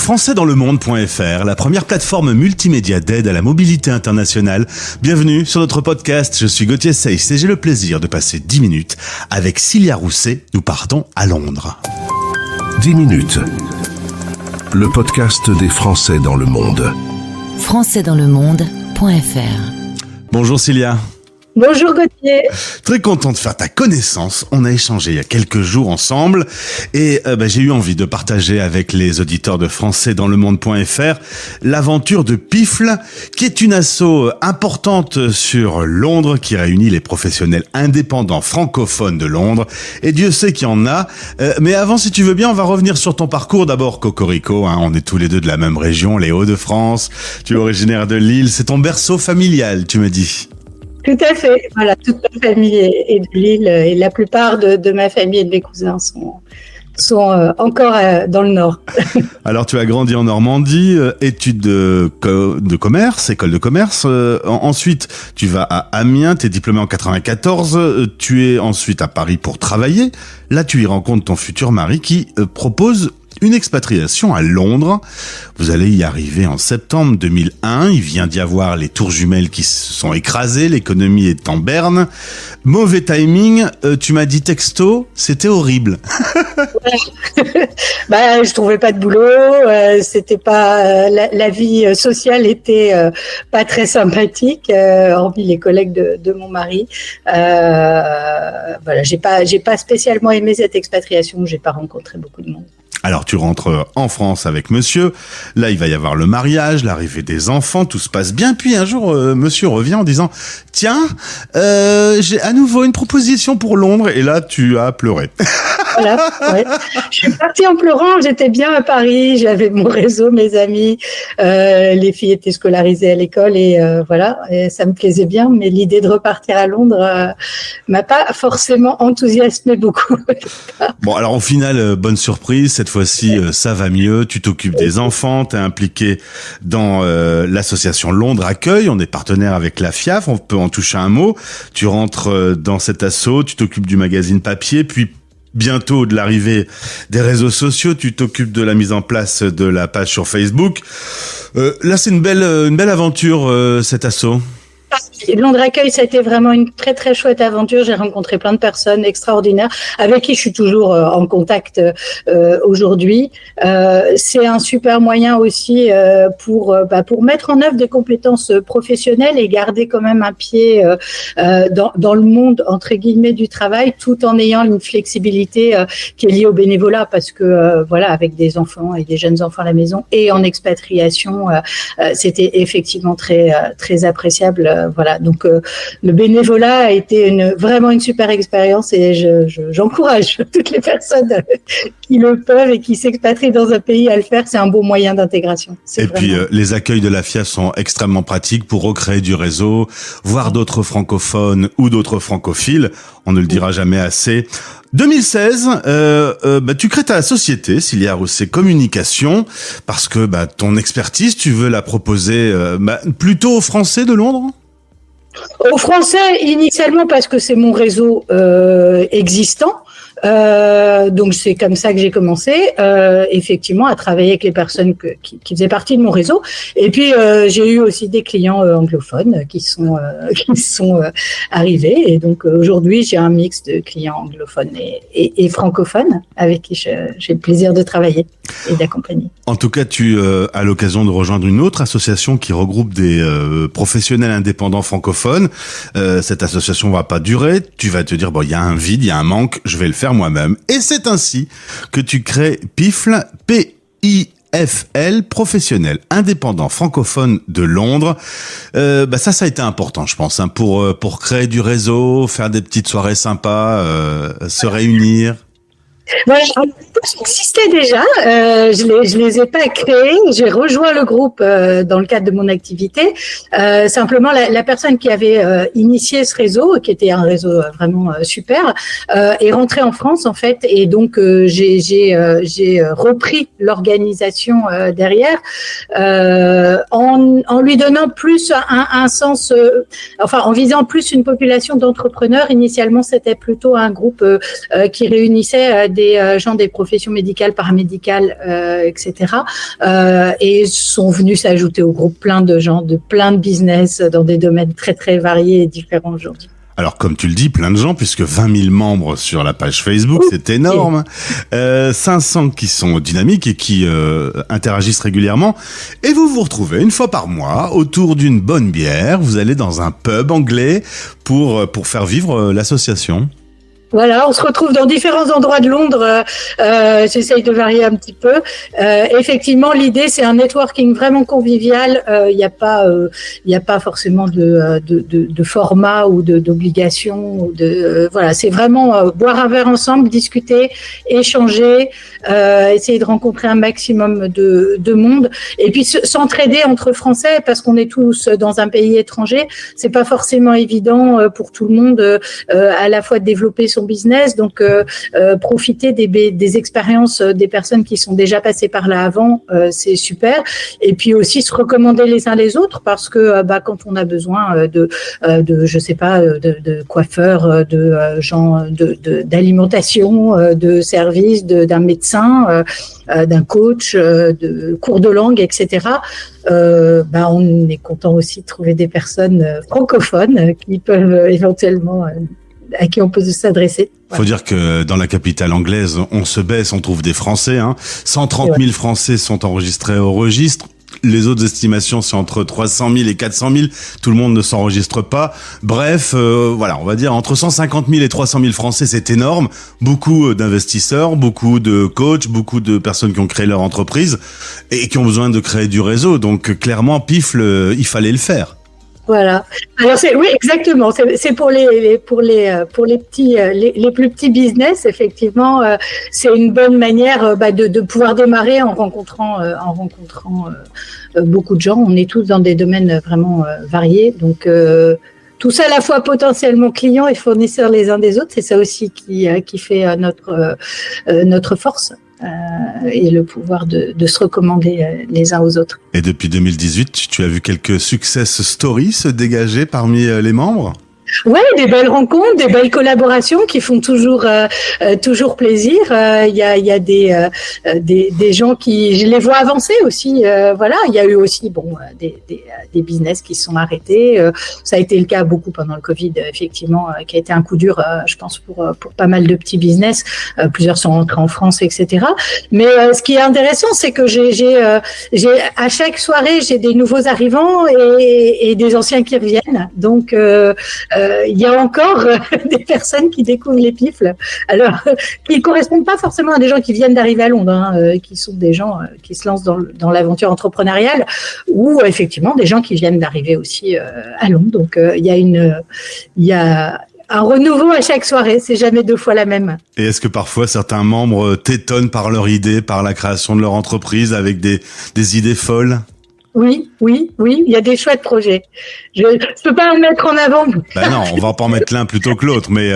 Françaisdanslemonde.fr, la première plateforme multimédia d'aide à la mobilité internationale. Bienvenue sur notre podcast, je suis Gauthier Seyss et j'ai le plaisir de passer 10 minutes avec Cilia Rousset. Nous partons à Londres. 10 minutes, le podcast des Français dans le monde. Françaisdanslemonde.fr. Bonjour Cilia. Bonjour Gauthier. Très content de faire ta connaissance. On a échangé il y a quelques jours ensemble et j'ai eu envie de partager avec les auditeurs de Françaisdanslemonde.fr l'aventure de PIFL, qui est une asso importante sur Londres qui réunit les professionnels indépendants francophones de Londres. Et Dieu sait qu'il y en a. Mais avant, si tu veux bien, on va revenir sur ton parcours. D'abord, Cocorico, on est tous les deux de la même région, les Hauts-de-France. Tu es originaire de Lille. C'est ton berceau familial, tu me dis. Tout à fait. Voilà, toute ma famille est de Lille et la plupart de ma famille et de mes cousins sont encore dans le Nord. Alors, tu as grandi en Normandie, études de commerce, école de commerce. Ensuite, tu vas à Amiens, tu es diplômé en 94. Tu es ensuite à Paris pour travailler. Là, tu y rencontres ton futur mari qui propose une expatriation à Londres. Vous allez y arriver en septembre 2001. Il vient d'y avoir les tours jumelles qui se sont écrasées. L'économie est en berne. Mauvais timing. Tu m'as dit texto, c'était horrible. Je trouvais pas de boulot. C'était pas la vie sociale était pas très sympathique, hormis les collègues de mon mari. J'ai pas spécialement aimé cette expatriation. J'ai pas rencontré beaucoup de monde. Alors tu rentres en France avec monsieur, là il va y avoir le mariage, l'arrivée des enfants, tout se passe bien, puis un jour monsieur revient en disant « Tiens, j'ai à nouveau une proposition pour Londres » et là tu as pleuré. Voilà, ouais. Je suis partie en pleurant, j'étais bien à Paris, j'avais mon réseau, mes amis, les filles étaient scolarisées à l'école et et ça me plaisait bien, mais l'idée de repartir à Londres m'a pas forcément enthousiasmé beaucoup. Bon, alors au final, bonne surprise, cette fois-ci ça va mieux, tu t'occupes des enfants, t'es impliqué dans l'association Londres Accueil, on est partenaire avec la FIAF, on peut en toucher un mot, tu rentres dans cet asso, tu t'occupes du magazine papier, puis bientôt de l'arrivée des réseaux sociaux, tu t'occupes de la mise en place de la page sur Facebook. Là, c'est une belle aventure, cet asso. Londres Accueil, ça a été vraiment une très très chouette aventure. J'ai rencontré plein de personnes extraordinaires avec qui je suis toujours en contact aujourd'hui. C'est un super moyen aussi pour mettre en œuvre des compétences professionnelles et garder quand même un pied dans le monde entre guillemets du travail, tout en ayant une flexibilité qui est liée au bénévolat, parce que avec des enfants et des jeunes enfants à la maison et en expatriation, c'était effectivement très très appréciable. Donc le bénévolat a été vraiment une super expérience et j'encourage toutes les personnes qui le peuvent et qui s'expatrient dans un pays à le faire. C'est un bon moyen d'intégration. Puis les accueils de la FIAF sont extrêmement pratiques pour recréer du réseau, voir d'autres francophones ou d'autres francophiles. On ne le dira jamais assez. 2016, tu crées ta société, Cilia Rousset Communication, parce que ton expertise, tu veux la proposer plutôt aux Français de Londres ? Aux Français, initialement, parce que c'est mon réseau existant. Donc c'est comme ça que j'ai commencé, effectivement, à travailler avec les personnes qui faisaient partie de mon réseau. Et puis j'ai eu aussi des clients anglophones qui sont arrivés. Et donc aujourd'hui, j'ai un mix de clients anglophones et francophones avec qui j'ai le plaisir de travailler et d'accompagner. En tout cas, tu as l'occasion de rejoindre une autre association qui regroupe des professionnels indépendants francophones. Cette association va pas durer. Tu vas te dire, il y a un vide, il y a un manque, je vais le faire moi-même. Et c'est ainsi que tu crées PIFL, PIFL, professionnel indépendant francophone de Londres. Ça a été important, je pense, pour créer du réseau, faire des petites soirées sympas, se réunir. Voilà, ça existait déjà, je les ai pas créés, j'ai rejoint le groupe dans le cadre de mon activité. Simplement, la personne qui avait initié ce réseau, qui était un réseau vraiment super, est rentrée en France en fait, et donc j'ai repris l'organisation derrière en lui donnant plus un sens, en visant plus une population d'entrepreneurs. Initialement, c'était plutôt un groupe qui réunissait des gens des professions médicales, paramédicales, etc. Et sont venus s'ajouter au groupe plein de gens de plein de business dans des domaines très très variés et différents aujourd'hui. Alors, comme tu le dis, plein de gens, puisque 20 000 membres sur la page Facebook, c'est énorme. 500 qui sont dynamiques et qui interagissent régulièrement. Et vous vous retrouvez une fois par mois autour d'une bonne bière. Vous allez dans un pub anglais pour faire vivre l'association. Voilà, on se retrouve dans différents endroits de Londres. J'essaye de varier un petit peu. Effectivement, l'idée, c'est un networking vraiment convivial. Il n'y a pas forcément de format ou d'obligation. Voilà, c'est vraiment boire un verre ensemble, discuter, échanger, essayer de rencontrer un maximum de monde, et puis s'entraider entre Français parce qu'on est tous dans un pays étranger. C'est pas forcément évident pour tout le monde à la fois de développer son business, donc profiter des expériences des personnes qui sont déjà passées par là avant, c'est super. Et puis aussi se recommander les uns les autres parce que quand on a besoin de je sais pas de coiffeurs, de gens d'alimentation, de services, d'un médecin, d'un coach, de cours de langue, etc. On est content aussi de trouver des personnes francophones qui peuvent éventuellement à qui on peut s'adresser. Faut dire que dans la capitale anglaise, on se baisse, on trouve des Français. 130 000 Français sont enregistrés au registre. Les autres estimations, c'est entre 300 000 et 400 000. Tout le monde ne s'enregistre pas. Bref, voilà, on va dire entre 150 000 et 300 000 Français, c'est énorme. Beaucoup d'investisseurs, beaucoup de coachs, beaucoup de personnes qui ont créé leur entreprise et qui ont besoin de créer du réseau. Donc clairement, Pifl, il fallait le faire. Voilà. Alors oui, exactement. C'est pour les petits, les plus petits business. Effectivement, c'est une bonne manière de pouvoir démarrer en rencontrant beaucoup de gens. On est tous dans des domaines vraiment variés, donc tout ça à la fois potentiellement clients et fournisseurs les uns des autres. C'est ça aussi qui fait notre force. Et le pouvoir de se recommander les uns aux autres. Et depuis 2018, tu as vu quelques success stories se dégager parmi les membres ? Ouais, des belles rencontres, des belles collaborations qui font toujours plaisir. Il y a des gens qui, je les vois avancer aussi. Voilà, il y a eu aussi des business qui se sont arrêtés. Ça a été le cas beaucoup pendant le Covid, effectivement, qui a été un coup dur, je pense pour pas mal de petits business. Plusieurs sont rentrés en France, etc. Mais ce qui est intéressant, c'est que j'ai à chaque soirée, j'ai des nouveaux arrivants et des anciens qui reviennent. Donc il y a encore des personnes qui découvrent les Pifl, alors qui ne correspondent pas forcément à des gens qui viennent d'arriver à Londres, qui sont des gens qui se lancent dans l'aventure entrepreneuriale, ou effectivement des gens qui viennent d'arriver aussi à Londres. Donc il y a un renouveau à chaque soirée, c'est jamais deux fois la même. Et est-ce que parfois certains membres t'étonnent par leur idée, par la création de leur entreprise, avec des idées folles ? Oui, il y a des chouettes projets. Je peux pas en mettre en avant. Non, on va pas en mettre l'un plutôt que l'autre, mais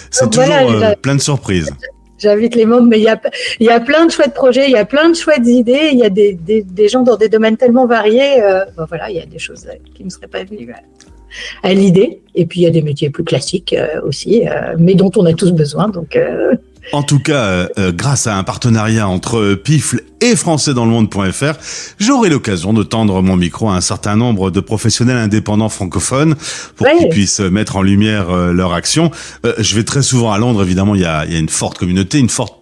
c'est toujours plein de surprises. J'invite les membres, mais il y a plein de chouettes projets, il y a plein de chouettes idées, il y a des gens dans des domaines tellement variés. Il y a des choses qui ne seraient pas venues à l'idée. Et puis il y a des métiers plus classiques aussi, mais dont on a tous besoin. Donc En tout cas, grâce à un partenariat entre Pifl et françaisdanslemonde.fr, j'aurai l'occasion de tendre mon micro à un certain nombre de professionnels indépendants francophones pour qu'ils puissent mettre en lumière leur action. Je vais très souvent à Londres, évidemment, il y a une forte communauté, une forte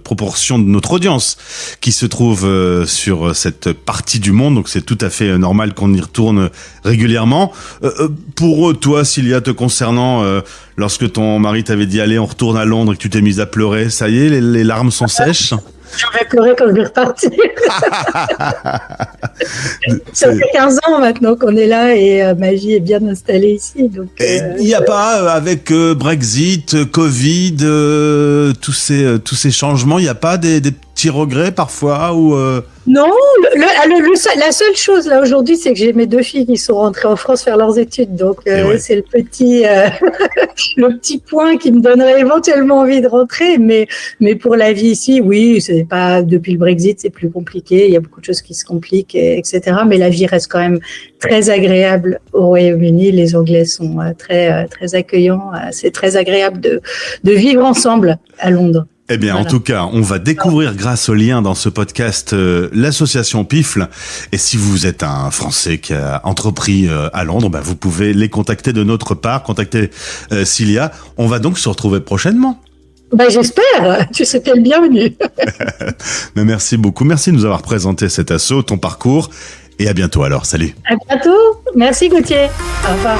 proportion de notre audience qui se trouve sur cette partie du monde, donc c'est tout à fait normal qu'on y retourne régulièrement. Pour toi, Cilia, te concernant, lorsque ton mari t'avait dit allez on retourne à Londres et que tu t'es mise à pleurer, ça y est, les larmes sont sèches? Je vais pleurer quand je vais repartir. Ça fait 15 ans maintenant qu'on est là et ma vie est bien installée ici. Donc, il n'y a pas, avec Brexit, Covid, tous ces changements, il n'y a pas des petits regrets parfois ou Non, la seule chose là aujourd'hui, c'est que j'ai mes deux filles qui sont rentrées en France faire leurs études. Donc c'est le petit point qui me donnerait éventuellement envie de rentrer. Mais pour la vie ici, oui, c'est pas depuis le Brexit, c'est plus compliqué. Il y a beaucoup de choses qui se compliquent, etc. Mais la vie reste quand même très agréable au Royaume-Uni. Les Anglais sont très très accueillants. C'est très agréable de vivre ensemble à Londres. Eh bien, Voilà. en tout cas, on va découvrir grâce au lien dans ce podcast l'association PIFL. Et si vous êtes un Français qui a entrepris à Londres, vous pouvez les contacter de notre part, contacter Cilia. On va donc se retrouver prochainement. J'espère, tu sais, t'es le bienvenu. Mais merci beaucoup. Merci de nous avoir présenté cet assaut, ton parcours. Et à bientôt alors. Salut. À bientôt. Merci Gauthier. Au revoir.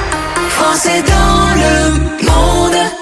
Français dans le monde.